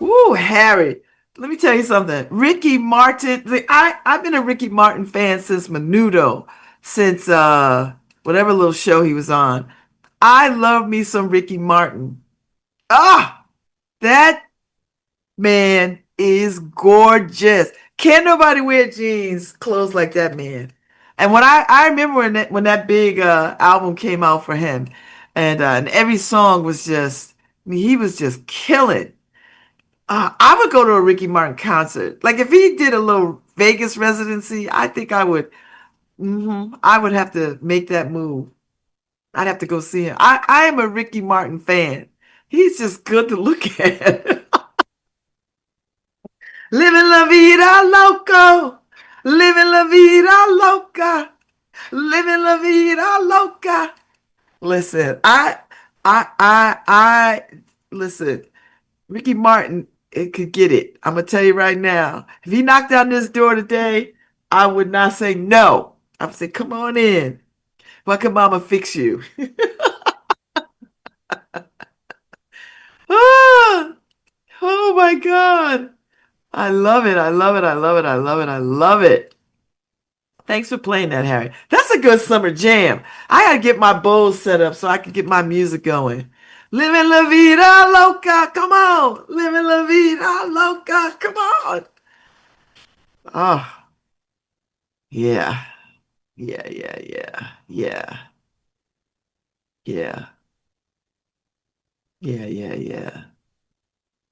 Ooh, Harry. Let me tell you something. Ricky Martin. I've been a Ricky Martin fan since Menudo, since whatever little show he was on. I love me some Ricky Martin. Ah, that man is gorgeous. Can't nobody wear jeans clothes like that man. And when I remember when that big album came out for him, and every song was just, I mean, he was just killing. I would go to a Ricky Martin concert. Like if he did a little Vegas residency, I think I would have to make that move. I'd have to go see him. I am a Ricky Martin fan. He's just good to look at. Living la vida loco. Living la vida loca. Living la vida loca. Listen, listen. Ricky Martin, it could get it. I'm gonna tell you right now. If he knocked down this door today, I would not say no. I would say, come on in. What can mama fix you? Ah, oh my God. I love it. I love it. I love it. I love it. I love it. Thanks for playing that, Harry. That's a good summer jam. I gotta get my bowls set up so I can get my music going. Living la vida loca, come on. Living la vida loca, come on. Oh, yeah. Yeah, yeah, yeah. Yeah. Yeah. Yeah, yeah, yeah.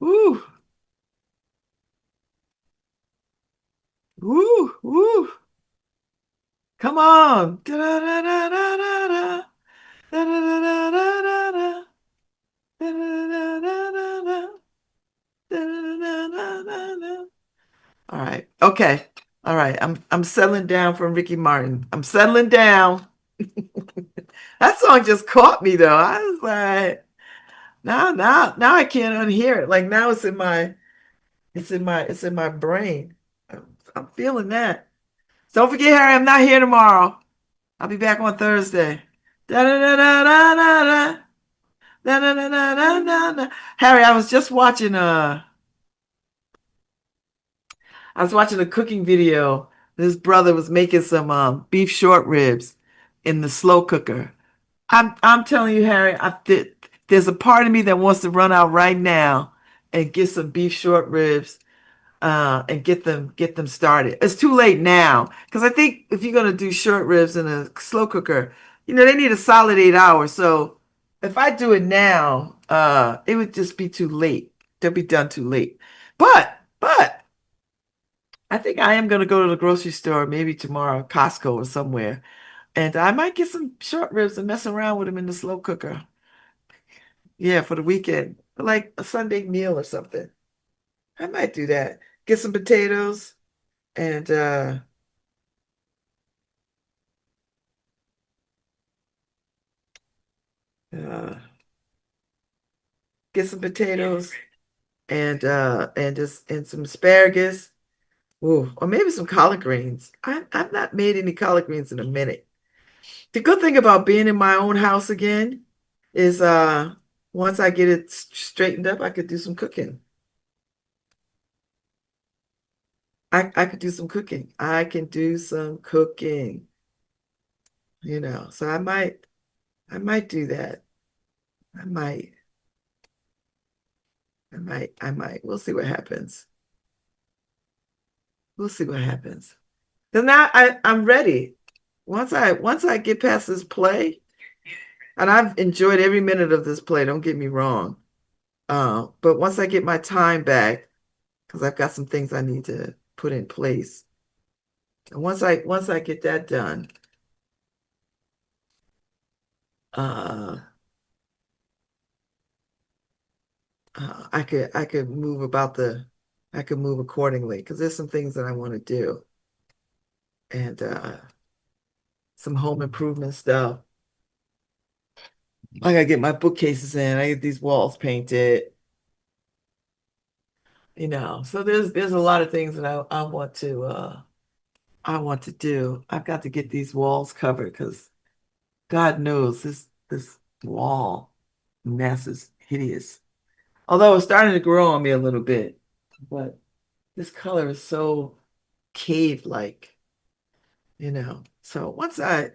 Woo. Woo. Woo. Come on. Da-da-da-da-da-da-da. Da-da-da-da-da-da-da. Da-da-da-da-da-da. Da-da-da-da-da-da. All right. Okay. All right. I'm settling down from Ricky Martin. I'm settling down. That song just caught me though. I was like, now I can't unhear it. Like now it's in my brain. I'm feeling that. Don't forget, Harry, I'm not here tomorrow. I'll be back on Thursday. Da da da da da da da da da da da da da. Harry, I was watching a cooking video. This brother was making some beef short ribs in the slow cooker. I'm telling you, Harry, there's a part of me that wants to run out right now and get some beef short ribs and get them started. It's too late now because I think if you're gonna do short ribs in a slow cooker, they need a solid 8 hours. So if I do it now, it would just be too late. They'll be done too late. But I think I am gonna go to the grocery store maybe tomorrow, Costco or somewhere, and I might get some short ribs and mess around with them in the slow cooker. Yeah, for the weekend, for like a Sunday meal or something. I might do that. Get some potatoes and uh, get some potatoes and some asparagus. Ooh, or maybe some collard greens. I've not made any collard greens in a minute. The good thing about being in my own house again is once I get it straightened up, I could do some cooking. I could do some cooking. I can do some cooking, So I might do that. I might. I might. We'll see what happens. We'll see what happens. Because now I'm ready. Once I get past this play, and I've enjoyed every minute of this play, don't get me wrong. But once I get my time back, because I've got some things I need to put in place. And once I get that done, uh, I could I could move accordingly because there's some things that I want to do and some home improvement stuff. I gotta get my bookcases in. I get these walls painted. So there's a lot of things that I want to do. I've got to get these walls covered because God knows this wall mess is hideous. Although it's starting to grow on me a little bit. But this color is so cave-like, you know. So once I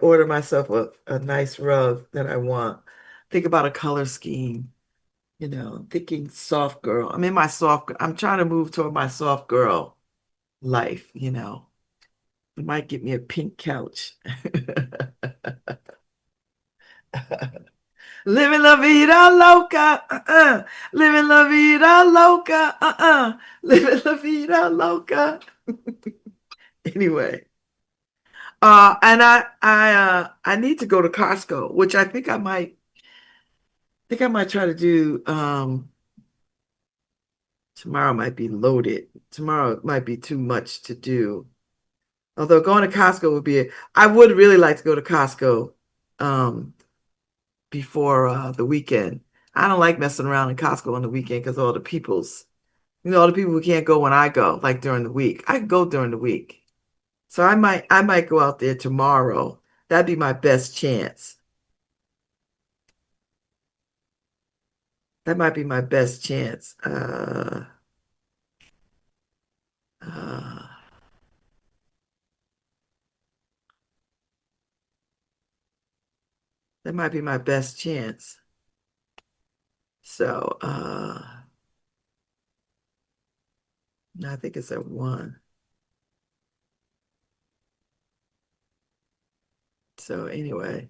order myself a nice rug that I want, think about a color scheme, thinking soft girl. I'm trying to move toward my soft girl life, you know. It might get me a pink couch. Living la vida loca, living la vida loca, living la vida loca. Anyway, and I need to go to Costco, which I think I might try to do. Tomorrow might be loaded. Tomorrow might be too much to do. Although going to Costco would be, I would really like to go to Costco um, before the weekend. I don't like messing around in Costco on the weekend because all the people who can't go when I go, like during the week. I can go during the week. So I might go out there tomorrow. That'd be my best chance. That might be my best chance. Uh, that might be my best chance. So, I think it's at 1. So anyway,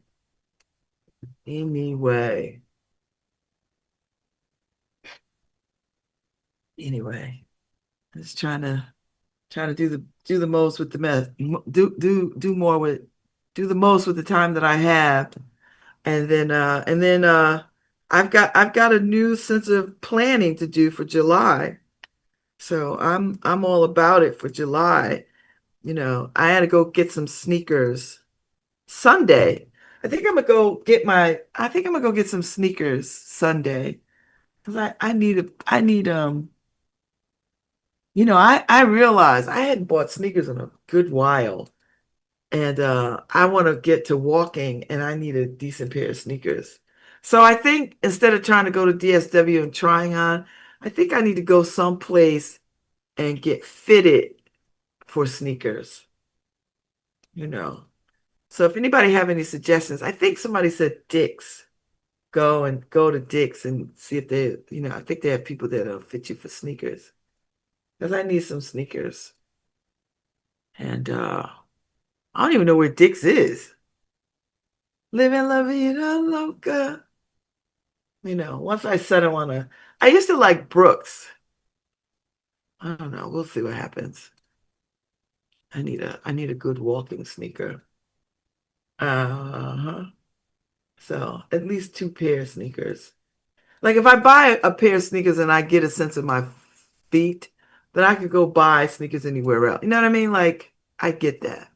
just trying to do the most with the meth, do more with do the most with the time that I have, and then I've got a new sense of planning to do for July. So I'm all about it for July. I had to go get some sneakers Sunday. I think I'm gonna go get some sneakers Sunday because I realized I hadn't bought sneakers in a good while. And I want to get to walking and I need a decent pair of sneakers. So I think instead of trying to go to DSW and trying on, I think I need to go someplace and get fitted for sneakers, you know. So if anybody have any suggestions, I think somebody said Dick's. Go to Dick's and see if I think they have people that'll fit you for sneakers. Because I need some sneakers. And I don't even know where Dick's is. Living la vida loca. Once I settle on I used to like Brooks. I don't know. We'll see what happens. I need a good walking sneaker. Uh-huh. So at least 2 pair of sneakers. Like if I buy a pair of sneakers and I get a sense of my feet, then I could go buy sneakers anywhere else. You know what I mean? Like I get that.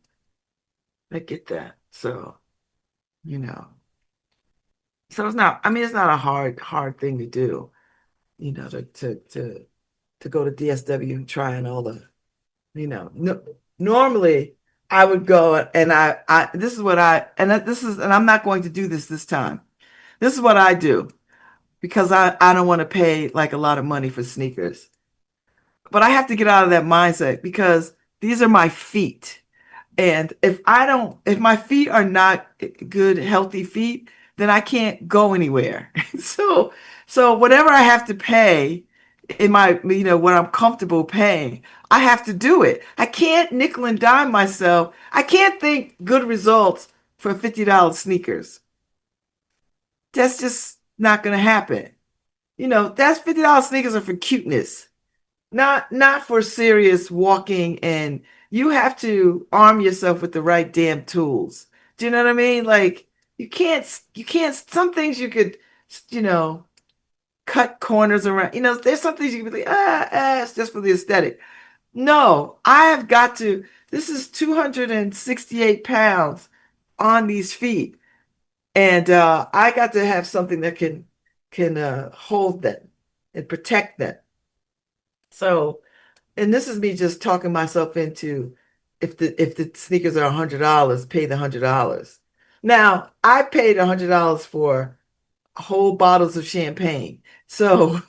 I get that. So, you know. So it's not a hard thing to do, to go to DSW and try on all the, no, normally I would go and this is what and I'm not going to do this time. This is what I do because I don't want to pay like a lot of money for sneakers. But I have to get out of that mindset because these are my feet. And if my feet are not good, healthy feet, then I can't go anywhere. So, so whatever I have to pay in what I'm comfortable paying, I have to do it. I can't nickel and dime myself. I can't think good results for $50 sneakers. That's just not going to happen. That's $50 sneakers are for cuteness. Not for serious walking, and you have to arm yourself with the right damn tools. Do you know what I mean? Like you can't some things you could, you know, cut corners around. There's some things you can be like, it's just for the aesthetic. No, I have got to, this is 268 pounds on these feet. And I got to have something that can hold them and protect them. So and this is me just talking myself into if the sneakers are $100, pay the $100. Now, I paid $100 for whole bottles of champagne. So,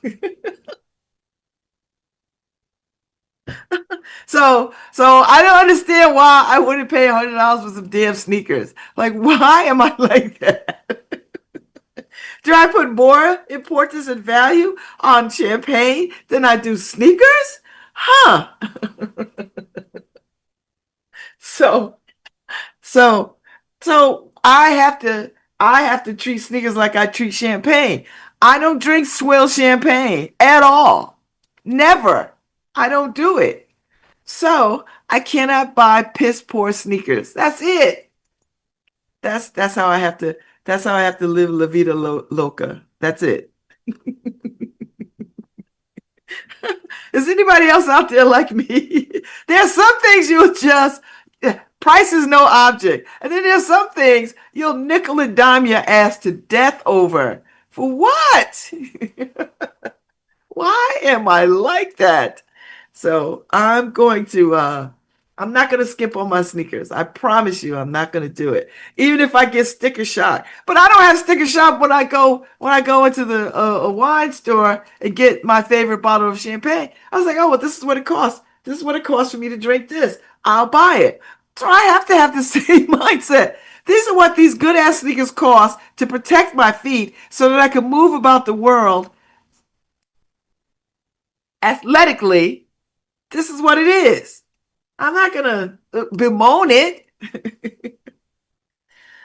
so I don't understand why I wouldn't pay $100 for some damn sneakers. Like, why am I like that? Do I put more importance and value on champagne than I do sneakers? Huh. So, so, so I have to treat sneakers like I treat champagne. I don't drink swill champagne at all. Never. I don't do it. So I cannot buy piss poor sneakers. That's it. That's how I have to. That's how I have to live La Vida Loca. That's it. Is anybody else out there like me? There's some things you'll just price is no object, and then there's some things you'll nickel and dime your ass to death over. For what? Why am I like that? So I'm not gonna skip on my sneakers. I promise you I'm not gonna do it. Even if I get sticker shock. But I don't have sticker shock when I go into the a wine store and get my favorite bottle of champagne. I was like, oh well, this is what it costs. This is what it costs for me to drink this. I'll buy it. So I have to have the same mindset. These are what these good ass sneakers cost to protect my feet so that I can move about the world athletically. This is what it is. I'm not gonna bemoan it.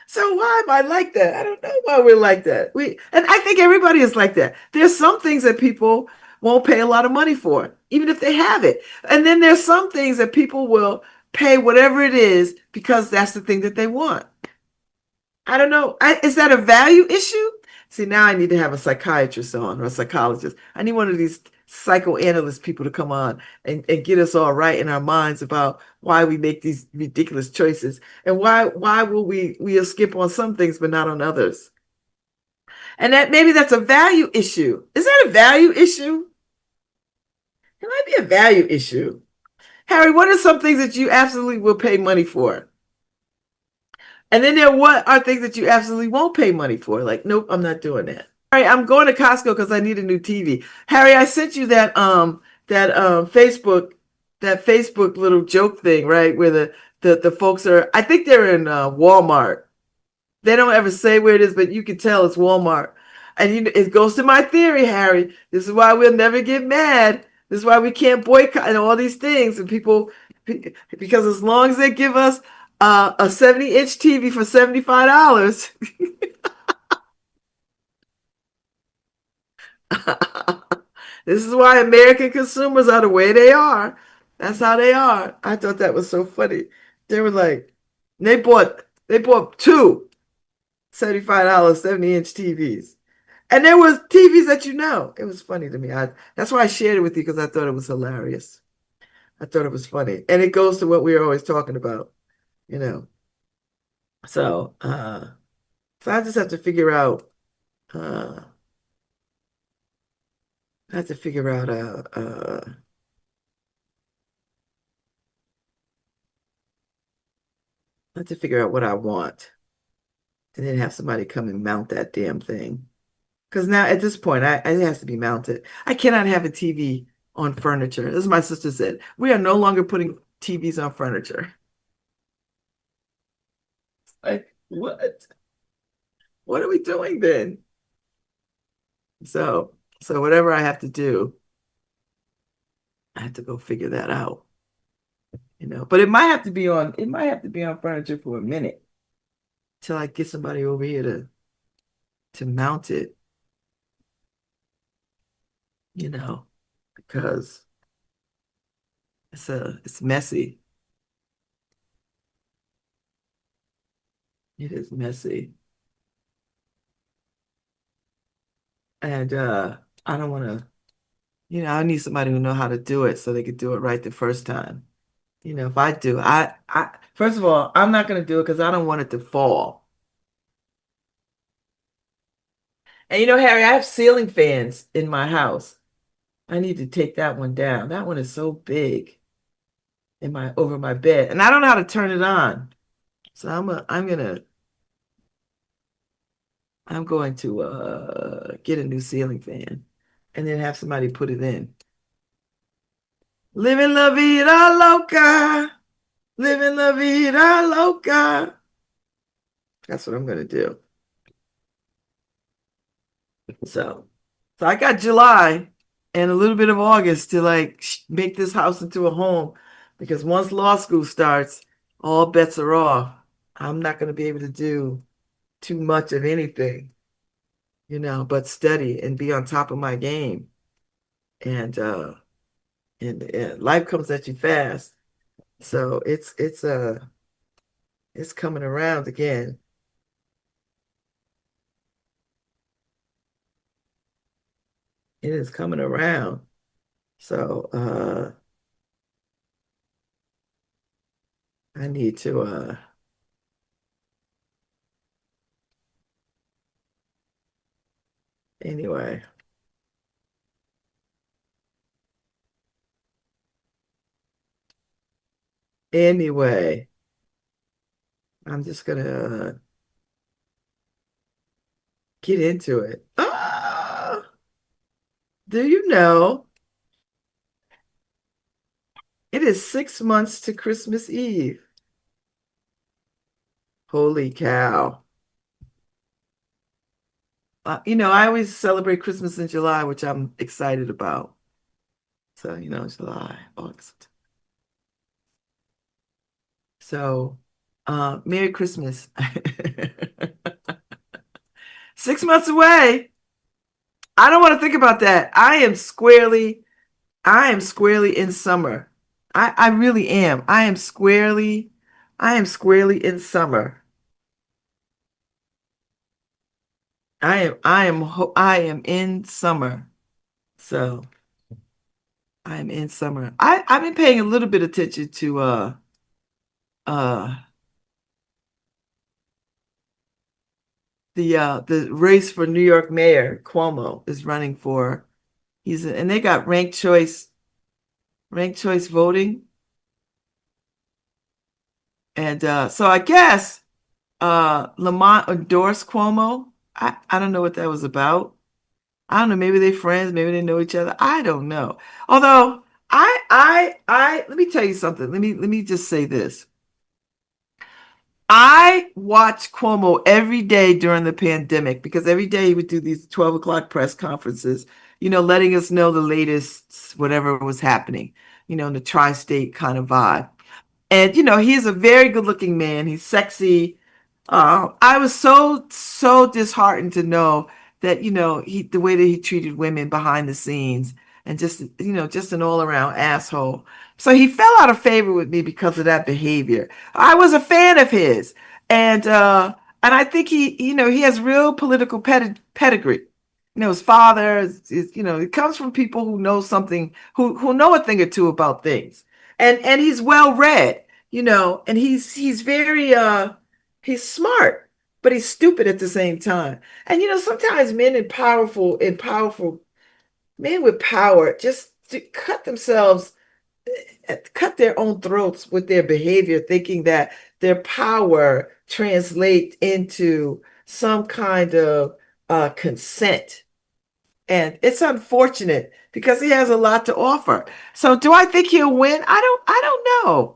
So why am I like that? I don't know why we're like that. And I think everybody is like that. There's some things that people won't pay a lot of money for, even if they have it. And then there's some things that people will pay whatever it is because that's the thing that they want. I don't know. Is that a value issue? See, now I need to have a psychiatrist on or a psychologist. I need one of these psychoanalyst people to come on and get us all right in our minds about why we make these ridiculous choices and why will we'll skip on some things but not on others. And that maybe that's a value issue. Is that a value issue? It might be a value issue. Harry, what are some things that you absolutely will pay money for? And then there what are things that you absolutely won't pay money for? Like, nope, I'm not doing that. Harry, I'm going to Costco because I need a new TV. Harry, I sent you that Facebook little joke thing, right? Where the folks are, I think they're in Walmart. They don't ever say where it is, but you can tell it's Walmart. And it goes to my theory, Harry. This is why we'll never get mad. This is why we can't boycott and all these things. And people, because as long as they give us a 70-inch TV for $75, this is why American consumers are the way they are. That's how they are. I thought that was so funny. They were like, they bought two $75 70-inch TVs. And there was TVs that it was funny to me. That's why I shared it with you because I thought it was hilarious. I thought it was funny. And it goes to what we were always talking about, you know. So so I just have to figure out uh I have to figure out I have to figure out what I want and then have somebody come and mount that damn thing. Because now at this point, it has to be mounted. I cannot have a TV on furniture. As my sister said, we are no longer putting TVs on furniture. Like, what? What are we doing then? So, so whatever I have to do, I have to go figure that out, But it might have to be on furniture for a minute till I get somebody over here to mount it, you know, because it's messy. It is messy. And I don't want to, I need somebody who know how to do it so they could do it right the first time. If I do, I first of all, I'm not going to do it because I don't want it to fall. And Harry, I have ceiling fans in my house. I need to take that one down. That one is so big in my over my bed, and I don't know how to turn it on. So I'm gonna I'm going to get a new ceiling fan and then have somebody put it in. Living la vida loca. Living la vida loca. That's what I'm going to do. So, so I got July and a little bit of August to like make this house into a home because once law school starts, all bets are off. I'm not going to be able to do too much of anything, but study and be on top of my game. And life comes at you fast. So it's coming around again. It is coming around. So I need to anyway. Anyway, I'm just gonna get into it. Do you know it is 6 months to Christmas Eve? Holy cow. I always celebrate Christmas in July, which I'm excited about. So, July, August. So, Merry Christmas. 6 months away. I don't want to think about that. I am squarely in summer. I really am. I am squarely in summer. I am in summer. So I am in summer. I've been paying a little bit of attention to uh the race for New York mayor. Cuomo is running for and they got ranked choice voting. And so I guess Lamont endorsed Cuomo. I don't know what that was about. I don't know, maybe they're friends, maybe they know each other. I don't know. Although let me tell you something. Let me just say this. I watched Cuomo every day during the pandemic because every day he would do these 12 o'clock press conferences, letting us know the latest, whatever was happening, in the tri-state kind of vibe. And, he's a very good looking man. He's sexy. I was so disheartened to know that, the way that he treated women behind the scenes and just an all around asshole. So he fell out of favor with me because of that behavior. I was a fan of his. And I think he has real political pedigree. His father it comes from people who know something, who know a thing or two about things. And he's well read, and he's very he's smart, but he's stupid at the same time. And sometimes men men with power just to cut their own throats with their behavior, thinking that their power translates into some kind of consent. And it's unfortunate because he has a lot to offer. So do I think he'll win? I don't know.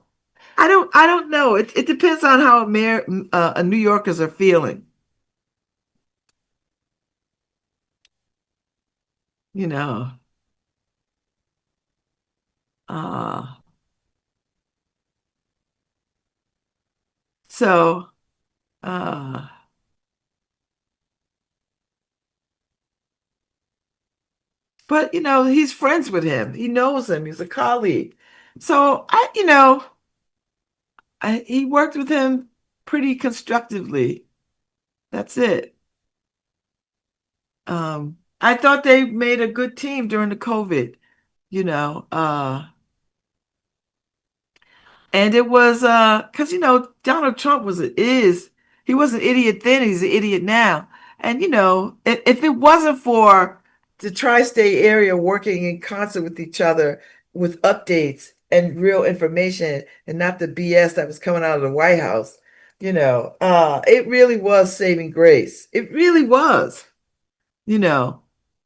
I don't know. It depends on how New Yorkers are feeling, you know. Uh so uh but he's friends with him. He knows him. He's a colleague. So he worked with him pretty constructively. That's it. I thought they made a good team during the COVID, you know. And it was because Donald Trump he was an idiot then, he's an idiot now. And if it wasn't for the tri-state area working in concert with each other with updates and real information and not the BS that was coming out of the White House, It really was saving grace. It really was. you know.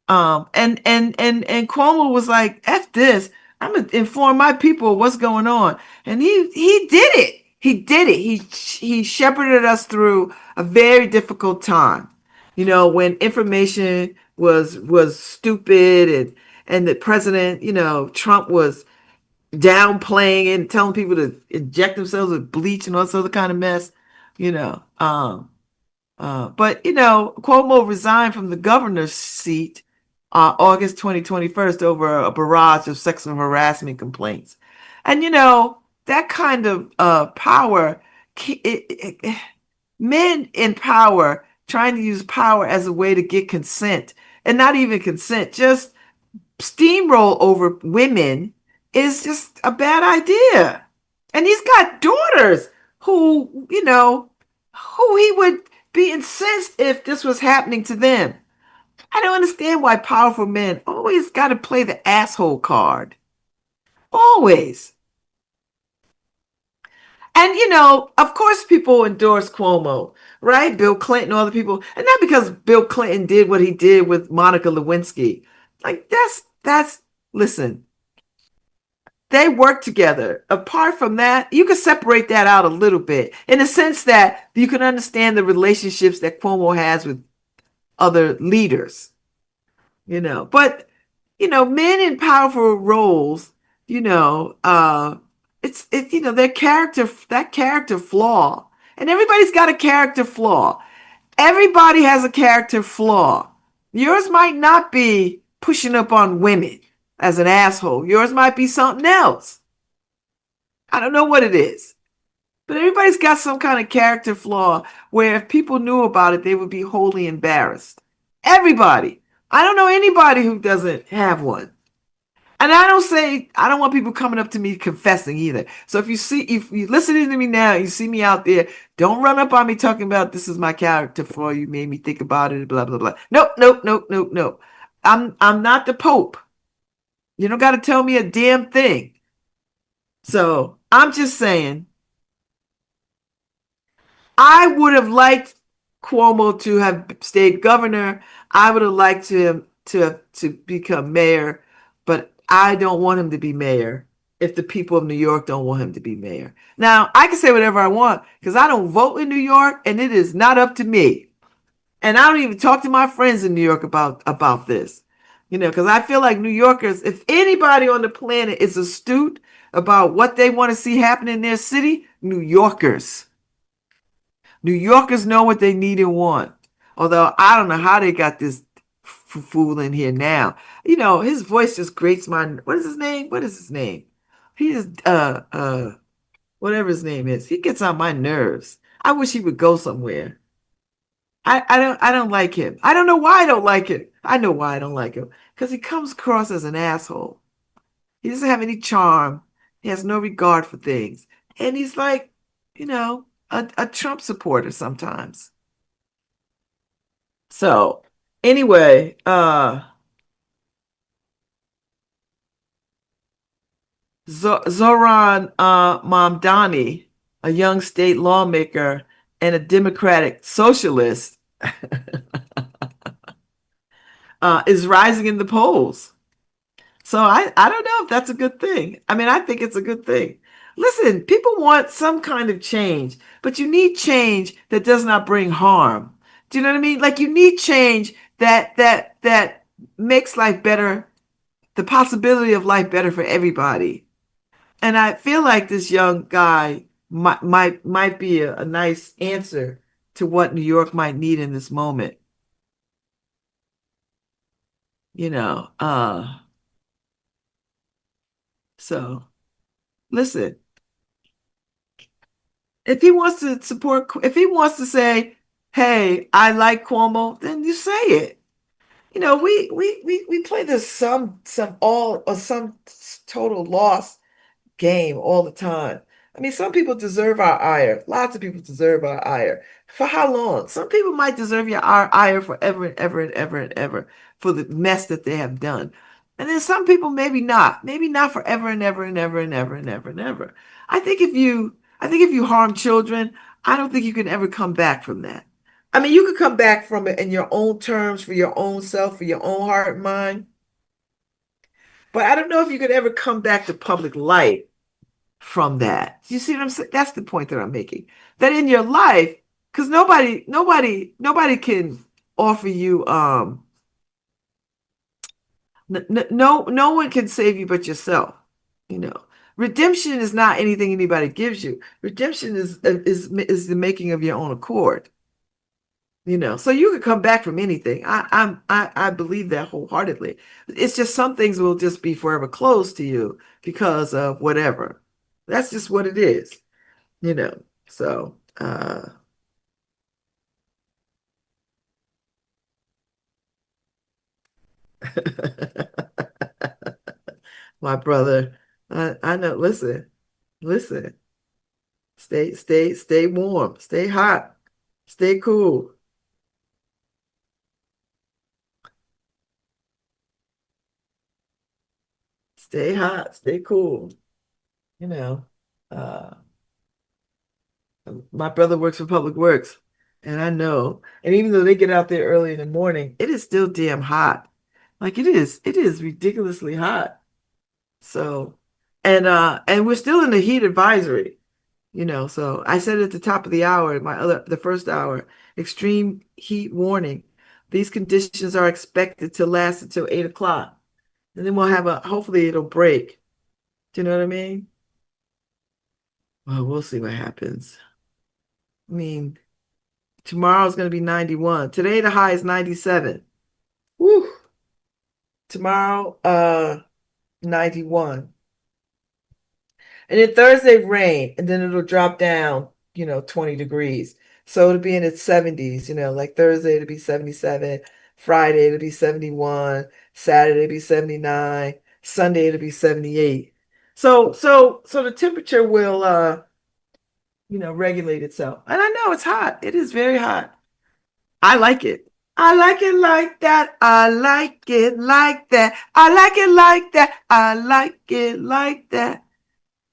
And Cuomo was like, F this. I'm gonna inform my people of what's going on. And he did it. He did it. He shepherded us through a very difficult time. When information was stupid and the president, Trump was downplaying it and telling people to inject themselves with bleach and all this other kind of mess. You know. But Cuomo resigned from the governor's seat August 2021 over a barrage of sexual harassment complaints. And that kind of power, men in power trying to use power as a way to get consent, and not even consent, just steamroll over women, is just a bad idea. And he's got daughters who he would be incensed if this was happening to them. I don't understand why powerful men always got to play the asshole card. Always. And, of course, people endorse Cuomo, right? Bill Clinton, all the people. And not because Bill Clinton did what he did with Monica Lewinsky. Like, listen, they work together. Apart from that, you can separate that out a little bit in the sense that you can understand the relationships that Cuomo has with other leaders, But, men in powerful roles, their character flaw. And everybody's got a character flaw. Everybody has a character flaw. Yours might not be pushing up on women as an asshole. Yours might be something else. I don't know what it is. But everybody's got some kind of character flaw where if people knew about it, they would be wholly embarrassed. Everybody. I don't know anybody who doesn't have one. And I don't want people coming up to me confessing either. So if you're listening to me now, you see me out there, don't run up on me talking about this is my character flaw. You made me think about it, blah, blah, blah. Nope, nope, nope, nope, nope. I'm not the Pope. You don't got to tell me a damn thing. So I'm just saying, I would have liked Cuomo to have stayed governor. I would have liked him to become mayor, but I don't want him to be mayor if the people of New York don't want him to be mayor. Now, I can say whatever I want because I don't vote in New York and it is not up to me. And I don't even talk to my friends in New York about this. Because I feel like New Yorkers, if anybody on the planet is astute about what they want to see happen in their city, New Yorkers. New Yorkers know what they need and want. Although I don't know how they got this fool in here now. His voice just grates my. What is his name? What is his name? He is whatever his name is. He gets on my nerves. I wish he would go somewhere. I don't like him. I don't know why I don't like him. I know why I don't like him. Because he comes across as an asshole. He doesn't have any charm. He has no regard for things. And he's like, a Trump supporter sometimes. So anyway, Zoran Mamdani, a young state lawmaker and a Democratic socialist, is rising in the polls. So I don't know if that's a good thing. I mean, I think it's a good thing. Listen, people want some kind of change, but you need change that does not bring harm. Do you know what I mean? Like you need change that makes life better, the possibility of life better for everybody. And I feel like this young guy might be a nice answer to what New York might need in this moment. You know, so listen, if he wants to support, if he wants to say, "Hey, I like Cuomo," then you say it. We play this some total loss game all the time. I mean, some people deserve our ire. Lots of people deserve our ire. For how long? Some people might deserve our ire forever and ever and ever and ever for the mess that they have done. And then some people maybe not. Maybe not forever and ever and ever and ever and ever and ever. I think if you harm children, I don't think you can ever come back from that. I mean, you could come back from it in your own terms, for your own self, for your own heart and mind, but I don't know if you could ever come back to public life from that. You see what I'm saying? That's the point that I'm making. That in your life, because nobody can offer you no one can save you but yourself. You know, redemption is not anything anybody gives you. Redemption is the making of your own accord. You know, so you can come back from anything. I believe that wholeheartedly. It's just some things will just be forever closed to you because of whatever. That's just what it is, you know. So my brother, I know, listen, stay warm, stay hot, stay cool, stay hot, stay cool, you know. Uh my brother works for Public Works, and I know. And even though they get out there early in the morning, it is still damn hot. Like it is ridiculously hot. So, and we're still in the heat advisory, you know. So I said at the top of the hour, the first hour, extreme heat warning. These conditions are expected to last until 8 o'clock. And then we'll have hopefully it'll break. Do you know what I mean? Well, we'll see what happens. I mean, tomorrow's going to be 91. Today the high is 97. Woo. Tomorrow, 91. And then Thursday rain, and then it'll drop down, 20 degrees. So it'll be in its 70s, like Thursday it'll be 77, Friday it'll be 71, Saturday it'll be 79, Sunday it'll be 78. So the temperature will regulate itself. And I know it's hot. It is very hot. I like it. I like it like that. I like it like that. I like it like that. I like it like that.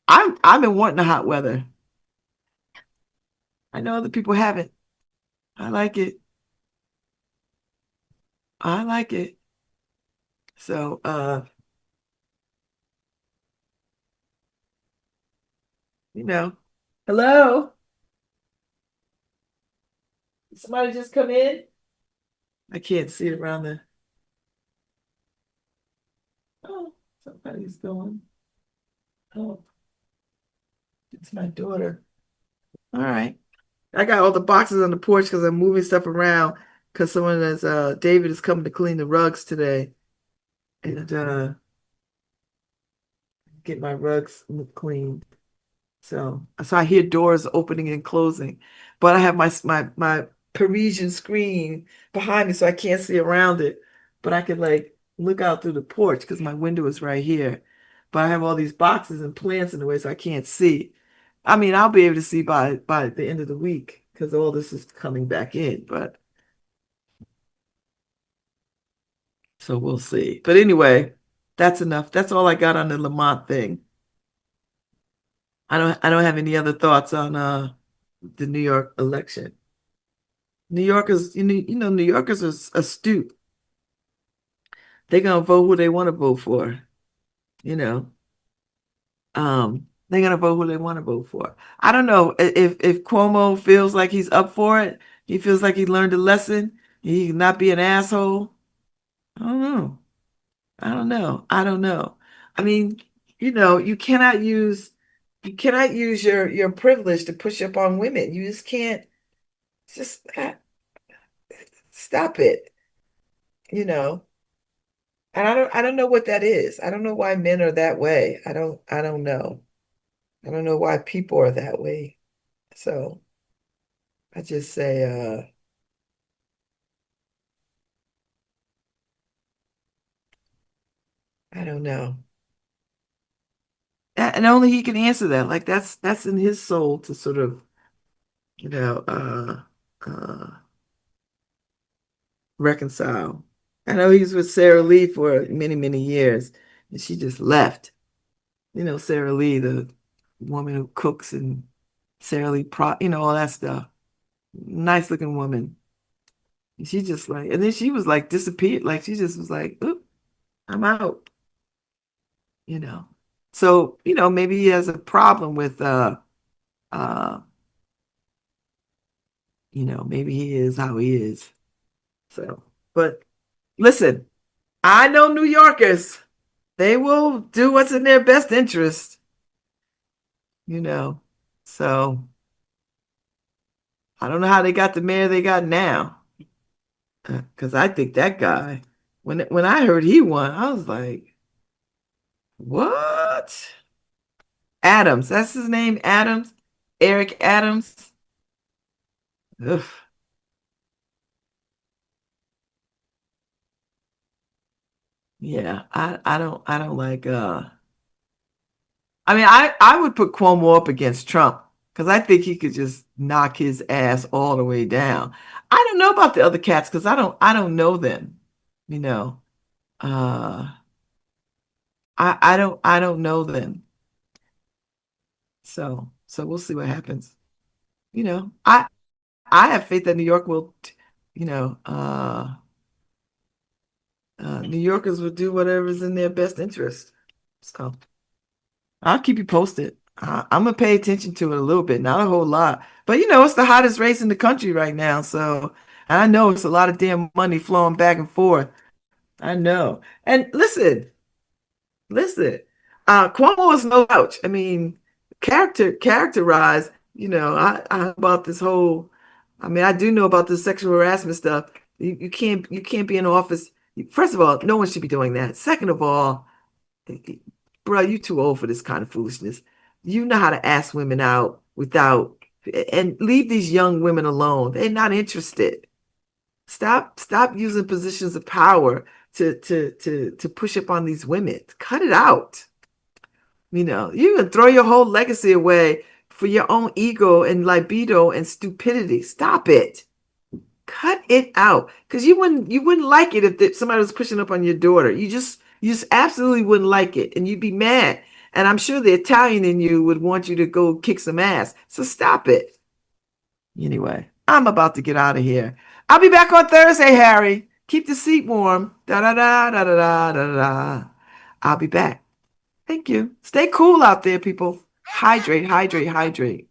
I've been wanting the hot weather. I know other people haven't. I like it. I like it. So you know. Hello? Did somebody just come in? I can't see it around the oh, somebody's going. Oh, it's my daughter. All right. I got all the boxes on the porch because I'm moving stuff around because someone is David is coming to clean the rugs today and get my rugs cleaned. So I hear doors opening and closing, but I have my Parisian screen behind me, so I can't see around it. But I could like look out through the porch because my window is right here. But I have all these boxes and plants in the way, so I can't see. I mean, I'll be able to see by the end of the week because all this is coming back in. But so we'll see. But anyway, that's enough. That's all I got on the Lamont thing. I don't have any other thoughts on the New York election. New Yorkers, New Yorkers are astute. They're gonna vote who they want to vote for. You know, they're gonna vote who they want to vote for. I don't know if Cuomo feels like he's up for it. He feels like he learned a lesson. He can not be an asshole. I don't know. I don't know. I don't know. I mean, you cannot use your privilege to push up on women. You just can't. Just stop it. You know. And I don't know what that is. I don't know why men are that way. I don't know. I don't know why people are that way. So I just say I don't know. And only he can answer that. Like that's in his soul to sort of, you know, reconcile. I know he was with Sarah Lee for many, many years, and she just left. Sarah Lee, the woman who cooks and Sarah Lee all that stuff. Nice looking woman. And she just like, and then she was like disappeared. Like she just was like, oop, I'm out, you know. So, maybe he has a problem with uh, maybe he is how he is. So, but listen, I know New Yorkers. They will do what's in their best interest, you know. So I don't know how they got the mayor they got now. Because I think that guy, when I heard he won, I was like, what? Adams, that's his name, Adams, Eric Adams. Ugh. Yeah, I don't like I mean I would put Cuomo up against Trump because I think he could just knock his ass all the way down. I don't know about the other cats because I don't know them, you know. Uh I don't know them. So we'll see what happens. I have faith that New York will, you know, New Yorkers will do whatever's in their best interest. So I'll keep you posted. I'm gonna pay attention to it a little bit, not a whole lot, but it's the hottest race in the country right now. So I know it's a lot of damn money flowing back and forth. I know. And listen, Cuomo is no slouch. I mean, characterized, I about this whole, I mean, I do know about the sexual harassment stuff. You can't be in office. First of all, no one should be doing that. Second of all, bro, you too old for this kind of foolishness. You know how to ask women out without, and leave these young women alone. They're not interested. Stop using positions of power to push up on these women. Cut it out. You can throw your whole legacy away for your own ego and libido and stupidity. Stop it. Cut it out. Because you wouldn't like it if somebody was pushing up on your daughter. You just absolutely wouldn't like it, and you'd be mad. And I'm sure the Italian in you would want you to go kick some ass. So stop it. Anyway, I'm about to get out of here. I'll be back on Thursday, Harry. Keep the seat warm. Da da da da da da da da. I'll be back. Thank you. Stay cool out there, people. Hydrate, hydrate, hydrate.